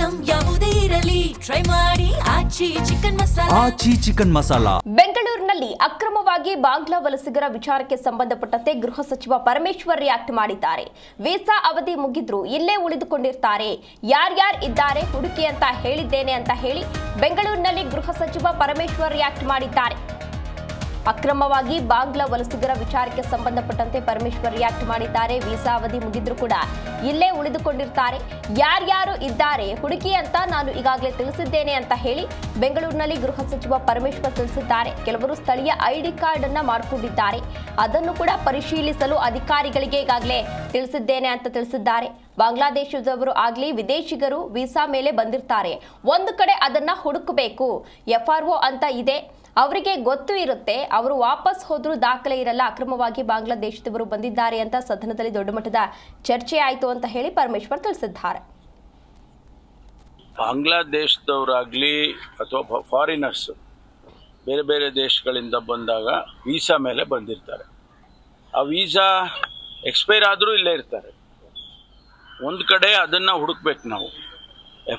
Item ಯಾವುದೇ ಇರಲಿ try ಮಾಡಿ ಆಚಿ ಚಿಕನ್ ಮಸಾಲಾ. ಆಚಿ ಚಿಕನ್ ಮಸಾಲಾ. ಬೆಂಗಳೂರಿನಲ್ಲಿ ಅಕ್ರಮವಾಗಿ ಬಾಂಗ್ಲಾ ವಲಸಿಗರ ವಿಚಾರಕ್ಕೆ ಸಂಬಂಧಪಟ್ಟಂತೆ ಗೃಹ ಸಚಿವ ಪರಮೇಶ್ವರ್ ರಿಯಾಕ್ಟ್ ಮಾಡಿದ್ದಾರೆ. ವೀಸಾ ಅವಧಿ ಮುಗಿದ್ರು ಇಲ್ಲೇ ಉಳಿದುಕೊಂಡಿರ್ತಾರೆ, ಯಾರ್ಯಾರು ಇದ್ದಾರೆ ಹುಡುಕಿ ಅಂತ ಹೇಳಿದ್ದೇನೆ ಅಂತ ಹೇಳಿ ಬೆಂಗಳೂರಿನಲ್ಲಿ ಗೃಹ ಸಚಿವ ಪರಮೇಶ್ವರ್ ರಿಯಾಕ್ಟ್ ಮಾಡಿದ್ದಾರೆ. ಅಕ್ರಮವಾಗಿ ಬಾಂಗ್ಲಾ ವಲಸಿಗರ ವಿಚಾರಕ್ಕೆ ಸಂಬಂಧಪಟ್ಟಂತೆ ಪರಮೇಶ್ವರ್ ರಿಯಾಕ್ಟ್ ಮಾಡಿದ್ದಾರೆ. ವೀಸಾ ಅವಧಿ ಮುಗಿದ್ರು ಕೂಡ ಇಲ್ಲೇ ಉಳಿದುಕೊಂಡಿರ್ತಾರೆ, ಯಾರ್ಯಾರು ಇದ್ದಾರೆ ಹುಡುಕಿ ಅಂತ ನಾನು ಈಗಾಗಲೇ ತಿಳಿಸಿದ್ದೇನೆ ಅಂತ ಹೇಳಿ ಬೆಂಗಳೂರಿನಲ್ಲಿ ಗೃಹ ಸಚಿವ ಪರಮೇಶ್ವರ್ ತಿಳಿಸಿದ್ದಾರೆ. ಕೆಲವರು ಸ್ಥಳೀಯ ಐಡಿ ಕಾರ್ಡ್ ಅನ್ನ ಮಾಡಿಕೊಂಡಿದ್ದಾರೆ, ಅದನ್ನು ಕೂಡ ಪರಿಶೀಲಿಸಲು ಅಧಿಕಾರಿಗಳಿಗೆ ಈಗಾಗಲೇ ತಿಳಿಸಿದ್ದೇನೆ ಅಂತ ತಿಳಿಸಿದ್ದಾರೆ. ಬಾಂಗ್ಲಾದೇಶದವರು ಆಗಲಿ ವಿದೇಶಿಗರು ವೀಸಾ ಮೇಲೆ ಬಂದಿರ್ತಾರೆ, ಒಂದು ಕಡೆ ಅದನ್ನ ಹುಡುಕಬೇಕು. FRO ಅಂತ ಇದೆ, ಅವರಿಗೆ ಗೊತ್ತು ಇರುತ್ತೆ, ಅವರು ವಾಪಸ್ ಹೋದ್ರೂ ದಾಖಲೆ ಇರಲ್ಲ. ಅಕ್ರಮವಾಗಿ ಬಾಂಗ್ಲಾದೇಶದವರು ಬಂದಿದ್ದಾರೆ ಅಂತ ಸದನದಲ್ಲಿ ದೊಡ್ಡ ಮಟ್ಟದ ಚರ್ಚೆ ಆಯಿತು ಅಂತ ಹೇಳಿ ಪರಮೇಶ್ವರ್ ತಿಳಿಸಿದ್ದಾರೆ. ಬಾಂಗ್ಲಾದೇಶದವರಾಗಲಿ ಅಥವಾ ಫಾರಿನರ್ಸ್ ಬೇರೆ ಬೇರೆ ದೇಶಗಳಿಂದ ಬಂದಾಗ ವೀಸಾ ಮೇಲೆ ಬಂದಿರ್ತಾರೆ. ಆ ವೀಸಾ ಎಕ್ಸ್ಪೈರ್ ಆದರೂ ಇಲ್ಲೇ ಇರ್ತಾರೆ. ಒಂದು ಕಡೆ ಅದನ್ನು ಹುಡುಕ್ಬೇಕು ನಾವು.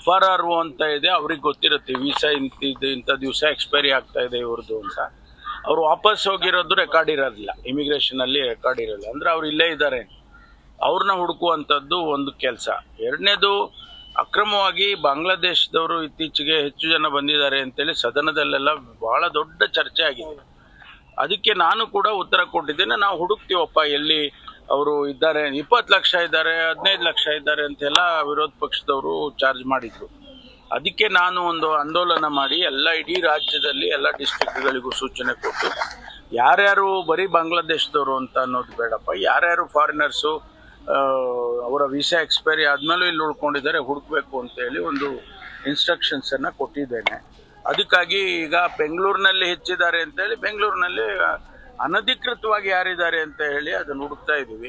FRRO ಅಂತ ಇದೆ, ಅವ್ರಿಗೆ ಗೊತ್ತಿರುತ್ತೆ ವೀಸಾ ಇಂಥ ದಿವಸ ಎಕ್ಸ್ಪೈರಿ ಆಗ್ತಾ ಇದೆ ಇವ್ರದ್ದು ಅಂತ. ಅವರು ವಾಪಸ್ ಹೋಗಿರೋದು ರೆಕಾರ್ಡ್ ಇರೋದಿಲ್ಲ, ಇಮಿಗ್ರೇಷನಲ್ಲಿ ರೆಕಾರ್ಡ್ ಇರೋಲ್ಲ, ಅಂದರೆ ಅವ್ರು ಇಲ್ಲೇ ಇದ್ದಾರೆ, ಅವ್ರನ್ನ ಹುಡುಕುವಂಥದ್ದು ಒಂದು ಕೆಲಸ. ಎರಡನೇದು, ಅಕ್ರಮವಾಗಿ ಬಾಂಗ್ಲಾದೇಶದವರು ಇತ್ತೀಚೆಗೆ ಹೆಚ್ಚು ಜನ ಬಂದಿದ್ದಾರೆ ಅಂತೇಳಿ ಸದನದಲ್ಲೆಲ್ಲ ಭಾಳ ದೊಡ್ಡ ಚರ್ಚೆ ಆಗಿದೆ. ಅದಕ್ಕೆ ನಾನು ಕೂಡ ಉತ್ತರ ಕೊಟ್ಟಿದ್ದೇನೆ, ನಾವು ಹುಡುಕ್ತೀವಪ್ಪ ಎಲ್ಲಿ ಅವರು ಇದ್ದಾರೆ, 20 ಲಕ್ಷ ಇದ್ದಾರೆ, 15 ಲಕ್ಷ ಇದ್ದಾರೆ ಅಂತೆಲ್ಲ ವಿರೋಧ ಪಕ್ಷದವರು ಚಾರ್ಜ್ ಮಾಡಿದರು. ಅದಕ್ಕೆ ನಾನು ಒಂದು ಆಂದೋಲನ ಮಾಡಿ ಇಡೀ ರಾಜ್ಯದಲ್ಲಿ ಎಲ್ಲ ಡಿಸ್ಟ್ರಿಕ್ಟ್ಗಳಿಗೂ ಸೂಚನೆ ಕೊಟ್ಟು, ಯಾರ್ಯಾರು ಬರೀ ಬಾಂಗ್ಲಾದೇಶದವರು ಅಂತ ಅನ್ನೋದು ಬೇಡಪ್ಪ, ಯಾರ್ಯಾರು ಫಾರಿನರ್ಸು ಅವರ ವೀಸಾ ಎಕ್ಸ್ಪೈರಿ ಆದಮೇಲೂ ಇಲ್ಲಿ ಉಳ್ಕೊಂಡಿದ್ದಾರೆ ಹುಡುಕಬೇಕು ಅಂತೇಳಿ ಒಂದು ಇನ್ಸ್ಟ್ರಕ್ಷನ್ಸನ್ನು ಕೊಟ್ಟಿದ್ದೇನೆ. ಅದಕ್ಕಾಗಿ ಈಗ ಬೆಂಗಳೂರಿನಲ್ಲಿ ಹೆಚ್ಚಿದ್ದಾರೆ ಅಂತೇಳಿ ಬೆಂಗಳೂರಿನಲ್ಲಿ ಅನಧಿಕೃತವಾಗಿ ಯಾರಿದ್ದಾರೆ ಅಂತ ಹೇಳಿ ಅದನ್ನು ಹುಡುಕ್ತಾ ಇದ್ದೀವಿ.